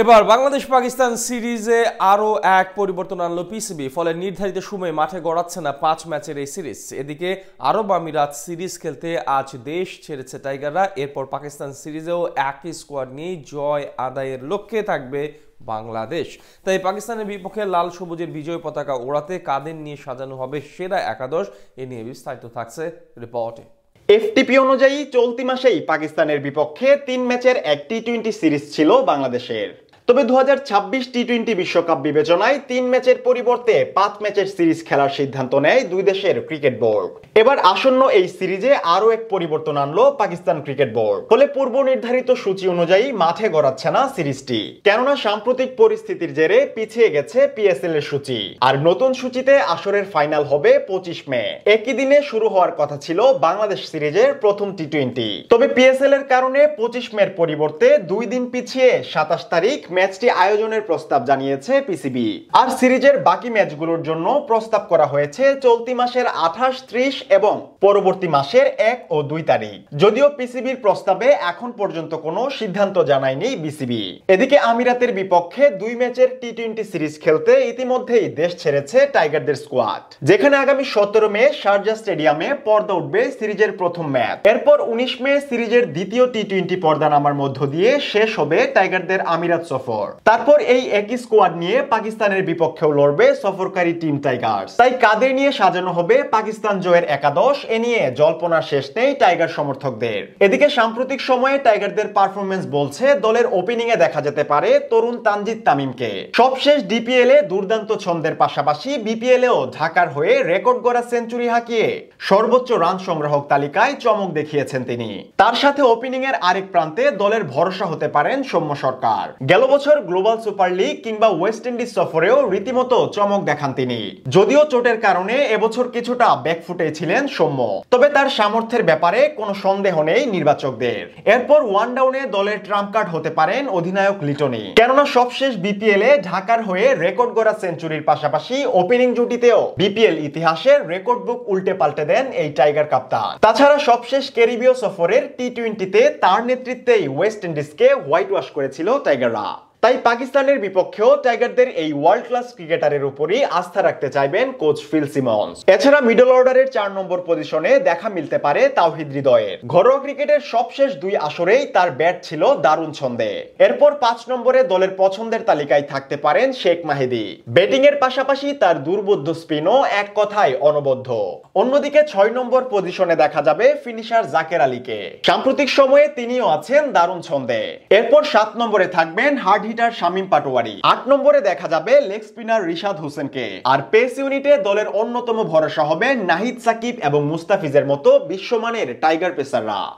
এবার বাংলাদেশ পাকিস্তান সিরিজে আরও এক পরিবর্তন আনলো পিসিবি। ফলে নির্ধারিত সময়ে মাঠে গড়াচ্ছে না 5 ম্যাচের এই সিরিজ। এদিকে আরব আমিরাত সিরিজ খেলতে আজ দেশ ছেড়েছে টাইগাররা। এরপর পাকিস্তান সিরিজেও একই স্কোয়াড নিয়ে জয় আদায়ের লক্ষ্যে থাকবে বাংলাদেশ। তাই পাকিস্তানের বিপক্ষে লাল সবুজের বিজয় পতাকা ওড়াতে কাদের নিয়ে সাজানো হবে সেরা একাদশ, এ নিয়ে বিস্তারিত থাকছে রিপোর্টে। এফটিপি অনুযায়ী চলতি মাসেই পাকিস্তানের বিপক্ষে 3 ম্যাচের এক টি-20 সিরিজ ছিল বাংলাদেশের। তবে 2026 টি-20 বিশ্বকাপ বিবেচনায় 3 ম্যাচের পরিবর্তে 5 ম্যাচের সিরিজ খেলার সিদ্ধান্ত নেয় দুই দেশের ক্রিকেট বোর্ড। এবার আসন্ন এই সিরিজে আরও এক পরিবর্তন আনলো পাকিস্তান ক্রিকেট বোর্ড। ফলে পূর্ব নির্ধারিত সূচি অনুযায়ী মাঠে গড়াচ্ছে না সিরিজটি, কেননা সাম্প্রতিক পরিস্থিতির জেরে পিছিয়ে গেছে পিএসএল এর সূচি। আর নতুন সূচিতে আসরের ফাইনাল হবে 25 মে। একই দিনে শুরু হওয়ার কথা ছিল বাংলাদেশ সিরিজের প্রথম টি-20। তবে পিএসএল এর কারণে 25 মের পরিবর্তে 2 দিন পিছিয়ে 27 তারিখ ম্যাচটি আয়োজনের প্রস্তাব জানিয়েছে পিসিবি। আর সিরিজের বাকি ম্যাচগুলোর জন্য প্রস্তাব করা হয়েছে চলতি মাসের 28, 30 এবং পরবর্তী মাসের 1 ও 2 তারিখ। যদিও পিসিবির প্রস্তাবে এখন পর্যন্ত কোনো সিদ্ধান্ত জানায়নি বিসিবি। এদিকে আমিরাতের বিপক্ষে 2 ম্যাচের টি-20 সিরিজ খেলতে ইতিমধ্যেই দেশ ছেড়েছে টাইগারদের স্কোয়াড, যেখানে আগামী 17 মে শারজাহ স্টেডিয়ামে পর্দা উঠবে সিরিজের প্রথম ম্যাচ। এরপর 19 মে সিরিজের দ্বিতীয় টি-20 পর্দা নামার মধ্য দিয়ে শেষ হবে টাইগারদের আমিরাত সফর। তারপর এই একই স্কোয়াড নিয়ে পাকিস্তানের বিপক্ষেও লড়বে সফরকারী টিম টাইগার্স। তাই কাদের নিয়ে সাজানো হবে পাকিস্তান জয়ের একাদশ, এ নিয়ে জল্পনার শেষ নেই টাইগার সমর্থকদের। এদিকে সাম্প্রতিক সময়ে টাইগারদের পারফরমেন্স বলছে দলের ওপেনিং এ দেখা যেতে পারে তরুণ তানজিদ তামিমকে। সবশেষ ডিপিএল এ দুর্দান্ত ছন্দের পাশাপাশি বিপিএল এও ঢাকার হয়ে রেকর্ড গড়া সেঞ্চুরি হাঁকিয়ে সর্বোচ্চ রান সংগ্রাহক তালিকায় চমক দেখিয়েছেন তিনি। তার সাথে ওপেনিং এর আরেক প্রান্তে দলের ভরসা হতে পারেন সৌম্য সরকার। গেল বছর গ্লোবাল সুপার লিগ কিংবা ওয়েস্ট ইন্ডিজ সফরেও রীতিমতো চমক দেখান তিনি। যদিও চোটের কারণে এবছর কিছুটা ব্যাকফুটে ছিলেন সৌম্য, তবে তার সামর্থ্যের ব্যাপারে কোনো সন্দেহ নেই নির্বাচকদের। এরপর ওয়ান ডাউনে দলের ট্রাম্প কার্ড হতে পারেন অধিনায়ক লিটনি, কেননা সবশেষ বিপিএল এ ঢাকার হয়ে রেকর্ড গড়া সেঞ্চুরির পাশাপাশি ওপেনিং জুটিতেও বিপিএল ইতিহাসের রেকর্ড বুক উল্টে পাল্টে দেন এই টাইগার কাপ্তান। তাছাড়া সবশেষ ক্যারিবীয় সফরের টি-20তে তার নেতৃত্বেই ওয়েস্ট ইন্ডিজকে হোয়াইট ওয়াশ করেছিল টাইগাররা। তাই পাকিস্তানের বিপক্ষেও টাইগারদের এই ওয়ার্ল্ড ক্লাস ক্রিকেটারের উপরই আস্থা রাখতে চাইবেন কোচ ফিল সিমন্স। এছাড়া মিডল অর্ডারের 4 নম্বর পজিশনে দেখা মিলতে পারে তাওহিদ হৃদয়ের। ঘরোয়া ক্রিকেটের সবশেষ 2 আসরেই তার ব্যাট ছিল দারুণ ছন্দে। এরপর 5 নম্বরে দলের পছন্দের তালিকায় থাকতে পারেন শেখ মাহিদি। ব্যাটিং এর পাশাপাশি তার দুর্বোধ্য স্পিনও এক কথায় অনবদ্য। অন্যদিকে 6 নম্বর পজিশনে দেখা যাবে ফিনিশার জাকের আলীকে। সাম্প্রতিক সময়ে তিনিও আছেন দারুণ ছন্দে। এরপর 7 নম্বরে থাকবেন হার্ড হিটার শামীম পাটোয়ারি। 8 নম্বরে দেখা যাবে লেগ স্পিনার রিশাদ হোসেনকে। আর পেস ইউনিটে দলের অন্যতম ভরসা হবে নাহিদ সাকিব এবং মুস্তাফিজের মতো বিশ্বমানের টাইগার পেসাররা।